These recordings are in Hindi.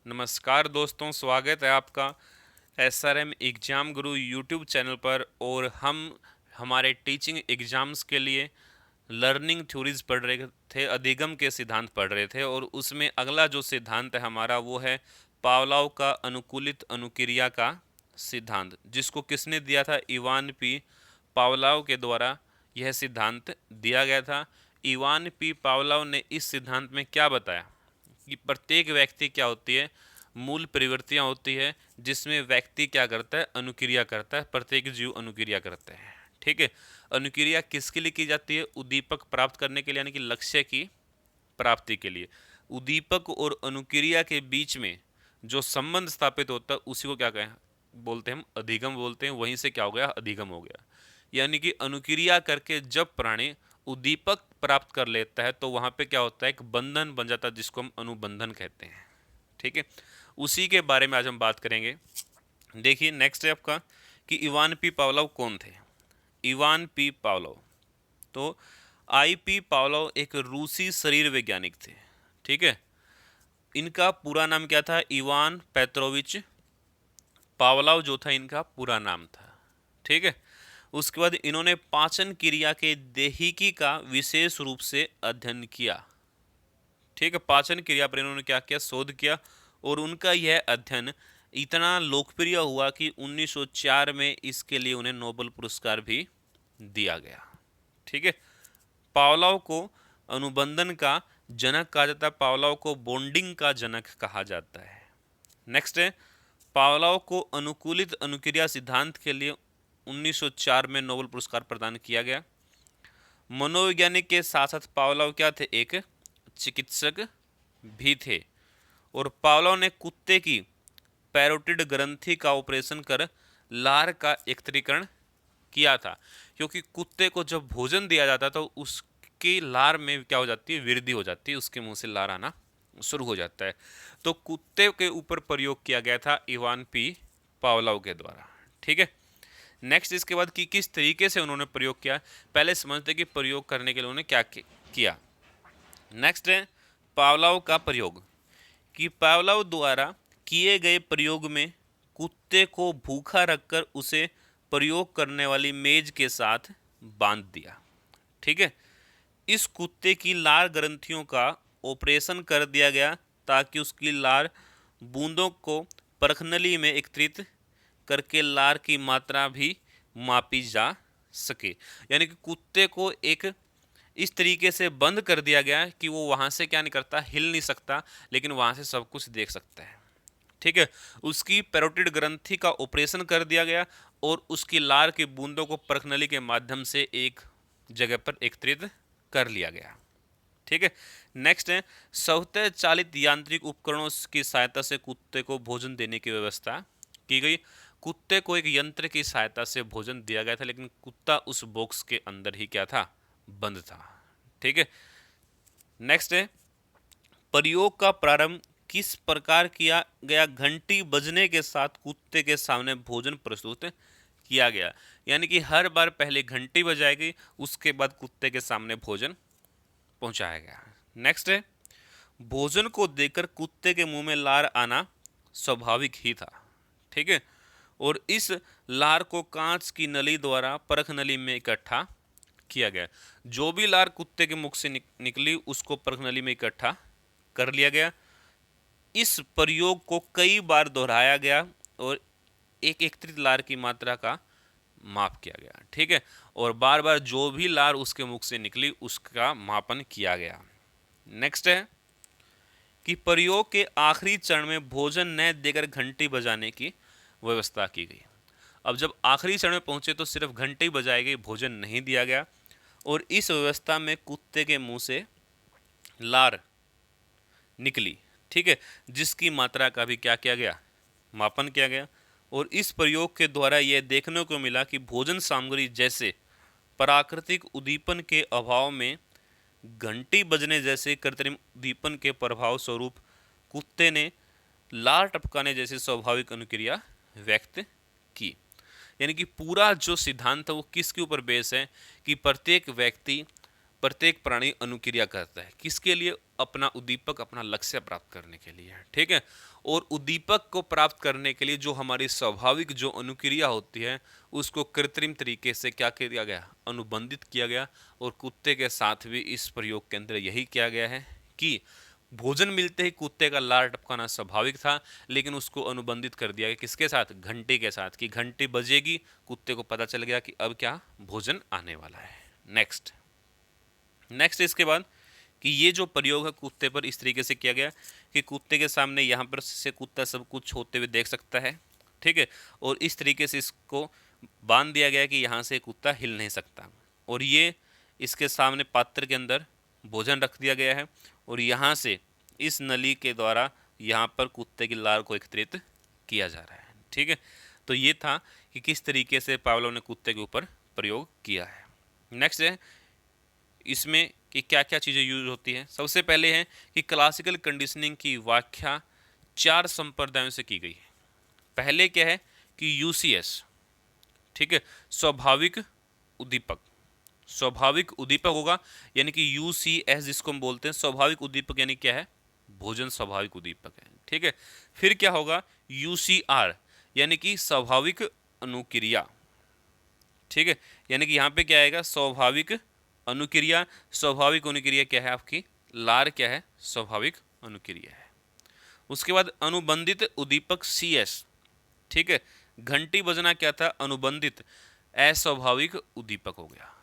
नमस्कार दोस्तों, स्वागत है आपका एसआरएम एग्ज़ाम गुरु यूट्यूब चैनल पर। और हम हमारे टीचिंग एग्ज़ाम्स के लिए लर्निंग थ्योरीज पढ़ रहे थे, अधिगम के सिद्धांत पढ़ रहे थे। और उसमें अगला जो सिद्धांत है हमारा वो है पावलोव का अनुकूलित अनुक्रिया का सिद्धांत, जिसको किसने दिया था? इवान पी पावलोव के द्वारा यह सिद्धांत दिया गया था। इवान पी पावलोव ने इस सिद्धांत में क्या बताया कि प्रत्येक व्यक्ति क्या होती है, मूल प्रवृत्तियां होती है, जिसमें व्यक्ति क्या करता है? अनुक्रिया करता है। प्रत्येक जीव अनुक्रिया करते हैं। ठीक है। अनुक्रिया किसके लिए की जाती है? उद्दीपक प्राप्त करने के लिए, यानी कि लक्ष्य की प्राप्ति के लिए। उद्दीपक और अनुक्रिया के बीच में जो संबंध स्थापित होता है उसी को क्या कहें बोलते हैं? हम अधिगम बोलते हैं। वहीं से क्या हो गया? अधिगम हो गया। यानी कि अनुक्रिया करके जब प्राणी उद्दीपक प्राप्त कर लेता है तो वहां पे क्या होता है? एक बंधन बन जाता है, जिसको हम अनुबंधन कहते हैं। ठीक है। उसी के बारे में आज हम बात करेंगे। देखिए, नेक्स्ट है आपका कि इवान पी पावलोव कौन थे? इवान पी पावलोव, तो आई पी पावलोव एक रूसी शरीर वैज्ञानिक थे। ठीक है। इनका पूरा नाम क्या था? इवान पेत्रोविच पावलोव जो था इनका पूरा नाम था। ठीक है। उसके बाद इन्होंने पाचन क्रिया के देहिकी का विशेष रूप से अध्ययन किया। ठीक है। पाचन क्रिया पर इन्होंने क्या किया? शोध किया। और उनका यह अध्ययन इतना लोकप्रिय हुआ कि 1904 में इसके लिए उन्हें नोबेल पुरस्कार भी दिया गया। ठीक है। पावलोव को अनुबंधन का जनक कहा जाता है। पावलोव को बॉन्डिंग का जनक कहा जाता है। नेक्स्ट है, पावलोव को अनुकूलित अनुक्रिया सिद्धांत के लिए 1904 में नोबेल पुरस्कार प्रदान किया गया। मनोवैज्ञानिक के साथ साथ पावलोव क्या थे? एक चिकित्सक भी थे। और पावलोव ने कुत्ते की पैरोटिड ग्रंथि का ऑपरेशन कर लार का एकत्रीकरण किया था। क्योंकि कुत्ते को जब भोजन दिया जाता तो उसकी लार में क्या हो जाती है? वृद्धि हो जाती है, उसके मुंह से लार आना शुरू हो जाता है। तो कुत्ते के ऊपर प्रयोग किया गया था इवान पी पावलोव के द्वारा। ठीक है। नेक्स्ट, इसके बाद कि किस तरीके से उन्होंने प्रयोग किया, पहले समझते कि प्रयोग करने के लिए उन्होंने क्या किया। नेक्स्ट है पावलोव का प्रयोग, कि पावलोव द्वारा किए गए प्रयोग में कुत्ते को भूखा रखकर उसे प्रयोग करने वाली मेज के साथ बांध दिया। ठीक है। इस कुत्ते की लार ग्रंथियों का ऑपरेशन कर दिया गया ताकि उसकी लार बूंदों को परखनली में एकत्रित करके लार की मात्रा भी मापी जा सके। यानी कि कुत्ते को एक इस तरीके से बंद कर दिया गया कि वो वहां से क्या नहीं करता? हिल नहीं सकता, लेकिन वहां से सब कुछ देख सकता है। ठीक है। उसकी पैरोटिड ग्रंथि का ऑपरेशन कर दिया गया और उसकी लार की बूंदों को परखनली के माध्यम से एक जगह पर एकत्रित कर लिया गया। ठीक है। नेक्स्ट है, स्वतः चालित यांत्रिक उपकरणों की सहायता से कुत्ते को भोजन देने की व्यवस्था की गई। कुत्ते को एक यंत्र की सहायता से भोजन दिया गया था, लेकिन कुत्ता उस बॉक्स के अंदर ही क्या था? बंद था। ठीक है। नेक्स्ट है, प्रयोग का प्रारंभ किस प्रकार किया गया? घंटी बजने के साथ कुत्ते के सामने भोजन प्रस्तुत किया गया। यानी कि हर बार पहले घंटी बजाएगी, उसके बाद कुत्ते के सामने भोजन पहुंचाया गया। नेक्स्ट है, भोजन को देखकर कुत्ते के मुंह में लार आना स्वाभाविक ही था। ठीक है। और इस लार को कांच की नली द्वारा परख नली में इकट्ठा किया गया। जो भी लार कुत्ते के मुख से निकली उसको परख नली में इकट्ठा कर लिया गया। इस प्रयोग को कई बार दोहराया गया और एक एकत्रित लार की मात्रा का माप किया गया। ठीक है। और बार बार जो भी लार उसके मुख से निकली उसका मापन किया गया। नेक्स्ट है कि प्रयोग के आखिरी चरण में भोजन न देकर घंटी बजाने की व्यवस्था की गई। अब जब आखिरी चरण में पहुंचे तो सिर्फ घंटी बजाई गई, भोजन नहीं दिया गया। और इस व्यवस्था में कुत्ते के मुंह से लार निकली। ठीक है। जिसकी मात्रा का भी क्या किया गया? मापन किया गया। और इस प्रयोग के द्वारा यह देखने को मिला कि भोजन सामग्री जैसे प्राकृतिक उद्दीपन के अभाव में घंटी बजने जैसे कृत्रिम उद्दीपन के प्रभाव स्वरूप कुत्ते ने लार टपकाने जैसी स्वाभाविक अनुक्रिया व्यक्त की। यानी कि पूरा जो सिद्धांत है वो किसके ऊपर बेस है? कि प्रत्येक व्यक्ति प्रत्येक प्राणी अनुक्रिया करता है, किसके लिए? अपना उद्दीपक, अपना लक्ष्य प्राप्त करने के लिए, ठीक है। और उद्दीपक को प्राप्त करने के लिए जो हमारी स्वाभाविक जो अनुक्रिया होती है उसको कृत्रिम तरीके से क्या किया गया? अनुबंधित किया गया। और कुत्ते के साथ भी इस प्रयोग के अंदर यही किया गया है कि भोजन मिलते ही कुत्ते का लार टपकाना स्वाभाविक था, लेकिन उसको अनुबंधित कर दिया गया किसके साथ? घंटी के साथ, कि घंटी बजेगी, कुत्ते को पता चल गया कि अब क्या भोजन आने वाला है। नेक्स्ट इसके बाद कि ये जो प्रयोग है कुत्ते पर इस तरीके से किया गया कि कुत्ते के सामने यहाँ पर से कुत्ता सब कुछ होते हुए देख सकता है, ठीक है। और इस तरीके से इसको बांध दिया गया कि यहाँ से कुत्ता हिल नहीं सकता। और ये इसके सामने पात्र के अंदर भोजन रख दिया गया है और यहाँ से इस नली के द्वारा यहाँ पर कुत्ते की लार को एकत्रित किया जा रहा है, ठीक है। तो ये था कि किस तरीके से पावलोव ने कुत्ते के ऊपर प्रयोग किया है। नेक्स्ट है इसमें कि क्या क्या चीज़ें यूज होती हैं। सबसे पहले है कि क्लासिकल कंडीशनिंग की व्याख्या 4 संप्रदायों से की गई है। पहले क्या है कि यूसीएस, ठीक है, स्वाभाविक उद्दीपक। स्वाभाविक उद्दीपक होगा यानी कि यूसीएस जिसको हम बोलते हैं स्वाभाविक उद्दीपक, यानी क्या है? भोजन स्वाभाविक उद्दीपक है, ठीक है। फिर क्या होगा? यूसीआर यानी कि स्वाभाविक अनुक्रिया, ठीक है। यानी कि यहाँ पे क्या आएगा? स्वाभाविक अनुक्रिया। स्वाभाविक अनुक्रिया क्या है आपकी? लार क्या है? स्वाभाविक अनुक्रिया है। उसके बाद अनुबंधित उद्दीपक सीएस, ठीक है। घंटी बजना क्या था? अनुबंधित अस्वाभाविक उद्दीपक हो गया,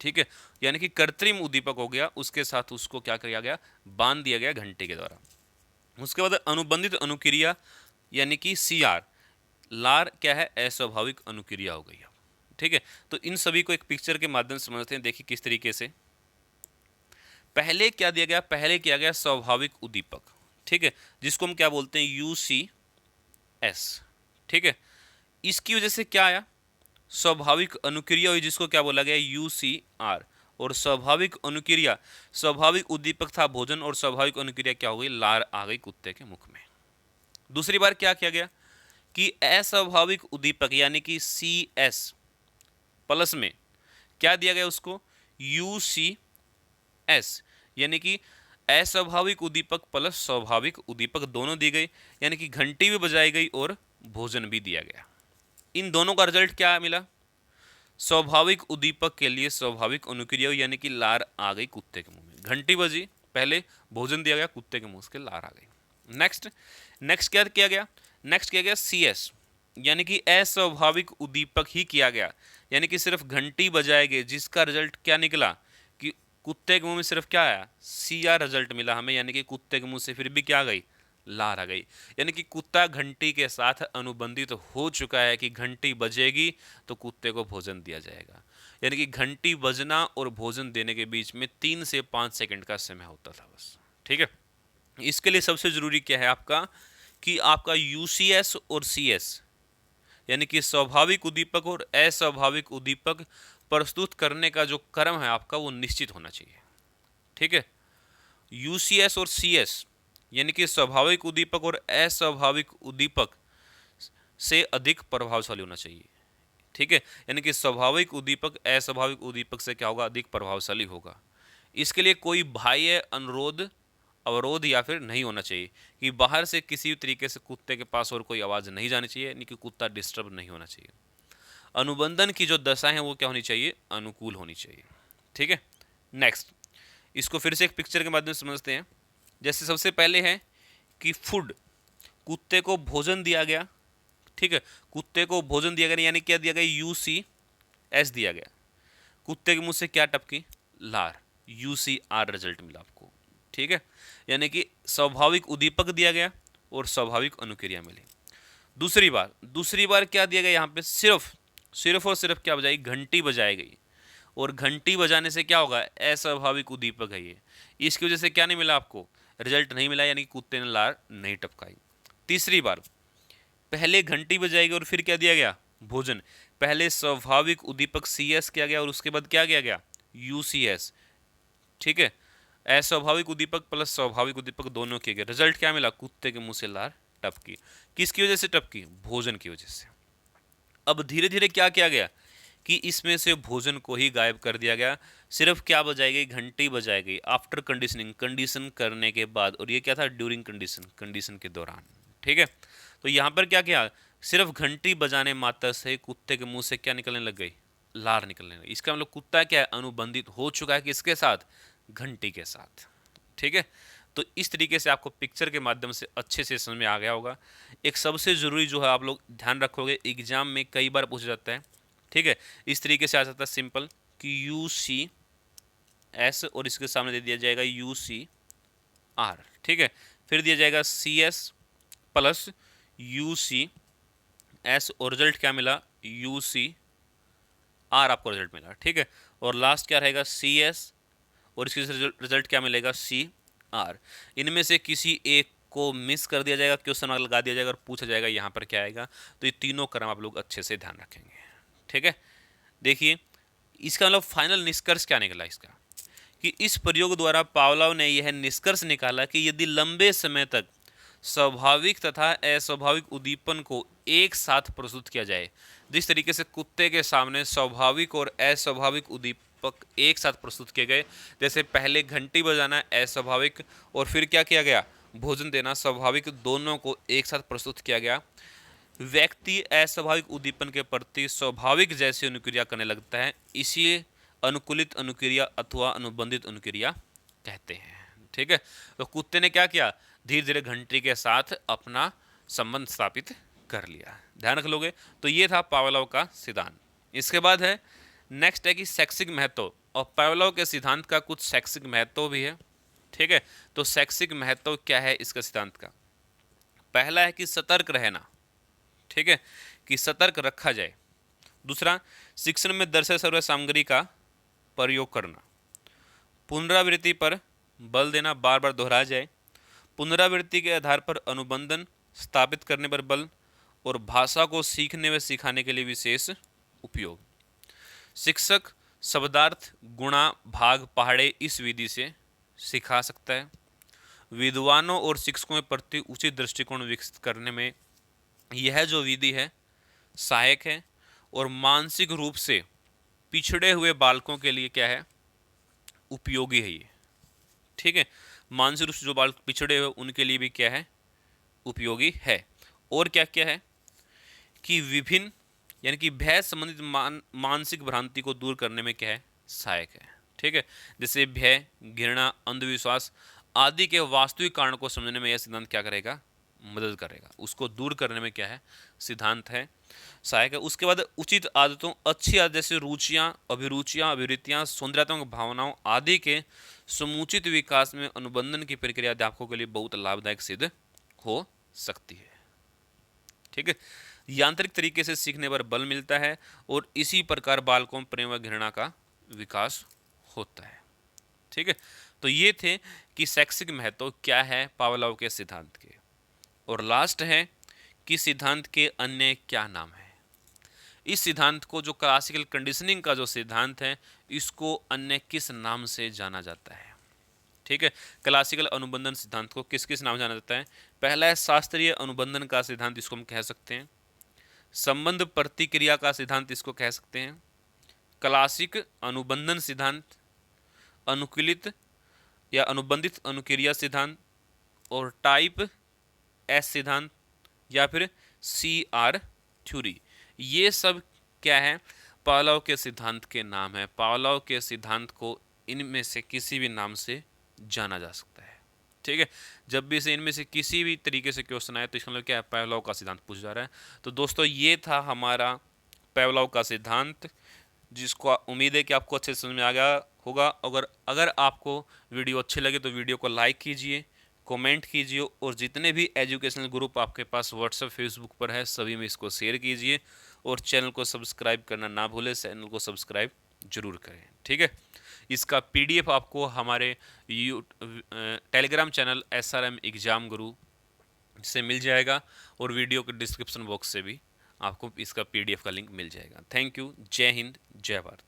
ठीक है। यानी कि कृत्रिम उद्दीपक हो गया, उसके साथ उसको क्या किया गया? बांध दिया गया घंटे के द्वारा। उसके बाद अनुबंधित अनुक्रिया यानी कि सीआर, लार क्या है? अस्वाभाविक अनुक्रिया हो गई, ठीक है। तो इन सभी को एक पिक्चर के माध्यम से समझते हैं। देखिए किस तरीके से पहले क्या दिया गया? पहले किया गया स्वाभाविक उद्दीपक, ठीक है, जिसको हम क्या बोलते हैं? यूसीएस, ठीक है। इसकी वजह से क्या आया? स्वाभाविक अनुक्रिया हुई, जिसको क्या बोला गया? यूसीआर। और स्वाभाविक अनुक्रिया, स्वाभाविक उद्दीपक था भोजन और स्वाभाविक अनुक्रिया क्या हो गई? लार आ गई कुत्ते के मुख में। दूसरी बार क्या किया गया कि अस्वाभाविक उद्दीपक यानी कि सीएस प्लस में क्या दिया गया उसको? यूसीएस, यानी कि अस्वाभाविक उद्दीपक प्लस स्वाभाविक उद्दीपक दोनों दी गई, यानी कि घंटी भी बजाई गई और भोजन भी दिया गया। इन दोनों का रिजल्ट क्या मिला? स्वाभाविक उद्दीपक के लिए स्वाभाविक अनुक्रिया यानी कि लार आ गई कुत्ते के मुंह में। घंटी बजी, पहले भोजन दिया गया, कुत्ते के मुंह से लार आ गई। नेक्स्ट क्या किया गया? नेक्स्ट किया गया सीएस, यानी कि अस्वाभाविक उद्दीपक ही किया गया, यानी कि सिर्फ घंटी बजाए गए, जिसका रिजल्ट क्या निकला कि कुत्ते के मुंह में सिर्फ क्या आया? सीआर रिजल्ट मिला हमें, यानी कि कुत्ते के मुंह से फिर भी क्या आ गई? लार आ गई। यानी कि कुत्ता घंटी के साथ अनुबंधित हो चुका है कि घंटी बजेगी तो कुत्ते को भोजन दिया जाएगा। यानी कि घंटी बजना और भोजन देने के बीच में 3 से 5 सेकंड का समय होता था बस, ठीक है। इसके लिए सबसे जरूरी क्या है आपका? कि आपका यूसीएस और सीएस यानी कि स्वाभाविक उद्दीपक और अस्वाभाविक उद्दीपक प्रस्तुत करने का जो क्रम है आपका वो निश्चित होना चाहिए, ठीक है। यूसीएस और सीएस यानी कि स्वाभाविक उद्दीपक और अस्वाभाविक उद्दीपक से अधिक प्रभावशाली होना चाहिए, ठीक है। यानी कि स्वाभाविक उद्दीपक अस्वाभाविक उद्दीपक से क्या होगा? अधिक प्रभावशाली होगा। इसके लिए कोई बाह्य अनुरोध, अवरोध या फिर नहीं होना चाहिए कि बाहर से किसी तरीके से कुत्ते के पास और कोई आवाज़ नहीं जानी चाहिए, यानी कि कुत्ता डिस्टर्ब नहीं होना चाहिए। अनुबंधन की जो दशा है वो क्या होनी चाहिए? अनुकूल होनी चाहिए, ठीक है। नेक्स्ट इसको फिर से एक पिक्चर के माध्यम से समझते हैं। जैसे सबसे पहले है कि फूड, कुत्ते को भोजन दिया गया, ठीक है। कुत्ते को भोजन दिया गया यानी क्या दिया गया? यूसीएस दिया गया। कुत्ते के मुंह से क्या टपकी? लार, यूसीआर रिजल्ट मिला आपको, ठीक है। यानी कि स्वाभाविक उद्दीपक दिया गया और स्वाभाविक अनुक्रिया मिली। दूसरी बार क्या दिया गया? यहाँ पे सिर्फ और सिर्फ क्या बजाई? घंटी बजाई गई। और घंटी बजाने से क्या होगा? अस्वाभाविक उद्दीपक है ये, इसकी वजह से क्या नहीं मिला आपको? रिजल्ट नहीं मिला, यानी कि कुत्ते ने लार नहीं टपकाई। तीसरी बार पहले घंटी बजाई गई और फिर क्या दिया गया? भोजन। पहले स्वाभाविक उद्दीपक सीएस किया गया और उसके बाद क्या किया गया? यूसीएस, ठीक है। अस्वाभाविक उद्दीपक प्लस स्वाभाविक उद्दीपक दोनों किए गए। रिजल्ट क्या मिला? कुत्ते के मुंह से लार टपकी। किसकी वजह से टपकी? भोजन की वजह से। अब धीरे धीरे क्या किया गया कि इसमें से भोजन को ही गायब कर दिया गया। सिर्फ क्या बजाई गई, घंटी बजाई गई आफ्टर कंडीशनिंग, कंडीशन करने के बाद। और ये क्या था, ड्यूरिंग कंडीशन, कंडीशन के दौरान। ठीक है, तो यहाँ पर क्या किया, सिर्फ घंटी बजाने मात्र से कुत्ते के मुंह से क्या निकलने लग गई, लार निकलने लगी। इसका मतलब कुत्ता क्या है, अनुबंधित हो चुका है किसके साथ, घंटी के साथ। ठीक है, तो इस तरीके से आपको पिक्चर के माध्यम से अच्छे से समझ में आ गया होगा। एक सबसे ज़रूरी जो है आप लोग ध्यान रखोगे, एग्जाम में कई बार पूछा जाता है। ठीक है, इस तरीके से आ सकता है सिंपल कि यू सी एस और इसके सामने दे दिया जाएगा यू सी आर। ठीक है, फिर दिया जाएगा C S plus U C S और रिजल्ट क्या मिला, यू सी आर आपको रिजल्ट मिला। ठीक है, और लास्ट क्या रहेगा, सी एस और इसके रिजल्ट क्या मिलेगा, सी आर। इनमें से किसी एक को मिस कर दिया जाएगा, क्वेश्चन मार्क लगा दिया जाएगा और पूछा जाएगा यहाँ पर क्या आएगा। तो ये तीनों क्रम आप लोग अच्छे से ध्यान रखेंगे। ठीक है, देखिए इसका मतलब फाइनल निष्कर्ष क्या निकला इसका, कि इस प्रयोग द्वारा पावलोव ने यह निष्कर्ष निकाला कि यदि लंबे समय तक स्वाभाविक तथा अस्वाभाविक उद्दीपन को एक साथ प्रस्तुत किया जाए, जिस तरीके से कुत्ते के सामने स्वाभाविक और अस्वाभाविक उद्दीपक एक साथ प्रस्तुत किए गए, जैसे पहले घंटी बजाना अस्वाभाविक और फिर क्या किया गया, भोजन देना स्वाभाविक, दोनों को एक साथ प्रस्तुत किया गया। व्यक्ति अस्वाभाविक उद्दीपन के प्रति स्वाभाविक जैसी अनुक्रिया करने लगता है, इसी अनुकूलित अनुक्रिया अथवा अनुबंधित अनुक्रिया कहते हैं। ठीक है, तो कुत्ते ने क्या किया, धीरे धीरे घंटी के साथ अपना संबंध स्थापित कर लिया। ध्यान रख लोगे, तो ये था पावलोव का सिद्धांत। इसके बाद है नेक्स्ट है कि शैक्षिक महत्व, और पावलोव के सिद्धांत का कुछ शैक्षिक महत्व भी है। ठीक है, तो शैक्षिक महत्व क्या है इसका सिद्धांत का, पहला है कि सतर्क रहना। ठीक है, कि सतर्क रखा जाए। दूसरा, शिक्षण में दर्शक सर्व सामग्री का प्रयोग करना। पुनरावृत्ति पर बल देना, बार बार दोहराया जाए। पुनरावृत्ति के आधार पर अनुबंधन स्थापित करने पर बल, और भाषा को सीखने व सिखाने के लिए विशेष उपयोग। शिक्षक शब्दार्थ गुणा भाग पहाड़े इस विधि से सिखा सकता है। विद्वानों और शिक्षकों के प्रति उचित दृष्टिकोण विकसित करने में यह जो विधि है सहायक है, और मानसिक रूप से पिछड़े हुए बालकों के लिए क्या है, उपयोगी है ये। ठीक है, मानसिक रूप से जो बालक पिछड़े हुए उनके लिए भी क्या है, उपयोगी है। और क्या क्या है कि विभिन्न यानी कि भय संबंधित मानसिक भ्रांति को दूर करने में क्या है, सहायक है। ठीक है, जैसे भय, घृणा, अंधविश्वास आदि के वास्तविक कारण को समझने में यह सिद्धांत क्या करेगा, मदद करेगा। उसको दूर करने में क्या है, सिद्धांत है, सहायक है। उसके बाद उचित आदतों, अच्छी आदत जैसे रुचियाँ, अभिरुचियाँ, अभिवृत्तियाँ, सौंदर्यात्मक भावनाओं आदि के समुचित विकास में अनुबंधन की प्रक्रिया अध्यापकों के लिए बहुत लाभदायक सिद्ध हो सकती है। ठीक है, यांत्रिक तरीके से सीखने पर बल मिलता है, और इसी प्रकार बालकों में प्रेम व घृणा का विकास होता है। ठीक है, तो ये थे कि शैक्षिक महत्व क्या है पावलोव के सिद्धांत के। और लास्ट है कि सिद्धांत के अन्य क्या नाम है। इस सिद्धांत को, जो क्लासिकल कंडीशनिंग का जो सिद्धांत है, इसको अन्य किस नाम से जाना जाता है। ठीक है, क्लासिकल अनुबंधन सिद्धांत को किस किस नाम जाना जाता है। पहला है शास्त्रीय अनुबंधन का सिद्धांत, इसको हम कह सकते हैं। संबंध प्रतिक्रिया का सिद्धांत इसको कह सकते हैं। क्लासिक अनुबंधन सिद्धांत, अनुकूलित या अनुबंधित अनुक्रिया सिद्धांत, और टाइप एस सिद्धांत, या फिर CR थ्योरी। ये सब क्या है, पावलोव के सिद्धांत के नाम है। पावलोव के सिद्धांत को इनमें से किसी भी नाम से जाना जा सकता है। ठीक है, जब भी से इनमें से किसी भी तरीके से क्वेश्चन आए तो इसका मतलब क्या है, पावलोव का सिद्धांत पूछा जा रहा है। तो दोस्तों ये था हमारा पावलोव का सिद्धांत, जिसको उम्मीद है कि आपको अच्छे से समझ में आ गया होगा। अगर आपको वीडियो अच्छे लगे तो वीडियो को लाइक कीजिए, कमेंट कीजिए, और जितने भी एजुकेशनल ग्रुप आपके पास व्हाट्सएप फेसबुक पर है सभी में इसको शेयर कीजिए, और चैनल को सब्सक्राइब करना ना भूलें, चैनल को सब्सक्राइब जरूर करें। ठीक है, इसका PDF आपको हमारे टेलीग्राम चैनल SRM एग्जाम गुरु से मिल जाएगा, और वीडियो के डिस्क्रिप्शन बॉक्स से भी आपको इसका PDF का लिंक मिल जाएगा। थैंक यू, जय हिंद, जय भारत।